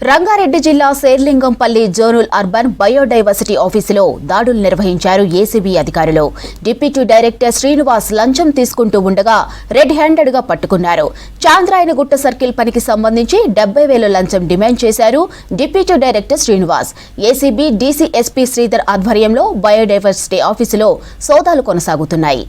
రంగారెడ్డి జిల్లా Serilingampally zonal urban biodiversity ఆఫీసులో దాడులు నిర్వహించారు ఏసీబీ అధికారులు. డిప్యూటీ డైరెక్టర్ శ్రీనివాస్ లంచం తీసుకుంటూ ఉండగా రెడ్ హ్యాండెడ్ గా పట్టుకున్నారు. చాంద్రాయనగుట్ట సర్కిల్ పనికి సంబంధించి 70,000 లంచం డిమాండ్ చేశారు deputy director Srinivas. ACB DCSP Sridhar ఆధ్వర్యంలో బయోడైవర్సిటీ ఆఫీసులో సోదాలు కొనసాగుతున్నాయి.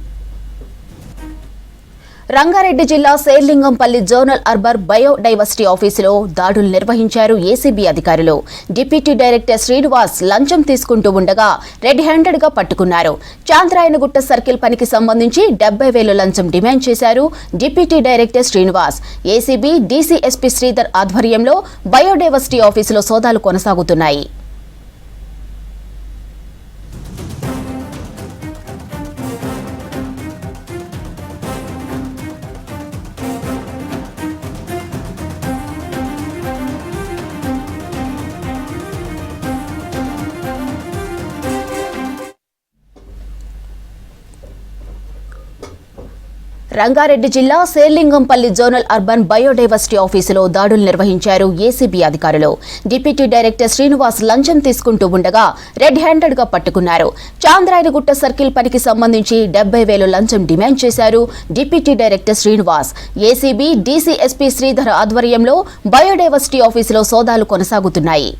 రంగారెడ్డి జిల్లా శేర్లింగంపల్లి జోనల్ అర్బన్ బయోడైవర్సిటీ ఆఫీసులో దాడులు నిర్వహించారు ఏసీబీ అధికారులు. డిప్యూటీ డైరెక్టర్ శ్రీనివాస్ లంచం తీసుకుంటూ ఉండగా రెడ్ హ్యాండెడ్ గా పట్టుకున్నారు. చాంద్రాయనగుట్ట సర్కిల్ పనికి సంబంధించి 70,000 లంచం డిమాండ్ చేశారు deputy director Srinivas. ACB DCSP Sridhar ఆధ్వర్యంలో బయోడైవర్సిటీ ఆఫీసులో సోదాలు కొనసాగుతున్నాయి. రంగారెడ్డి జిల్లా శేర్లింగంపల్లి జోనల్ అర్బన్ బయోడైవర్సిటీ ఆఫీసులో దాడులు నిర్వహించారు ఏసీబీ అధికారులు. డిప్యూటీ డైరెక్టర్ శ్రీనివాస్ లంచం తీసుకుంటూ ఉండగా రెడ్ హ్యాండెడ్ గా పట్టుకున్నారు. చాంద్రాయనగుట్ట సర్కిల్ పనికి సంబంధించి 70,000 లంచం డిమాండ్ చేశారు deputy director Srinivas. ACB DCSP Sridhar ఆధ్వర్యంలో బయోడైవర్సిటీ ఆఫీసులో సోదాలు కొనసాగుతున్నాయి.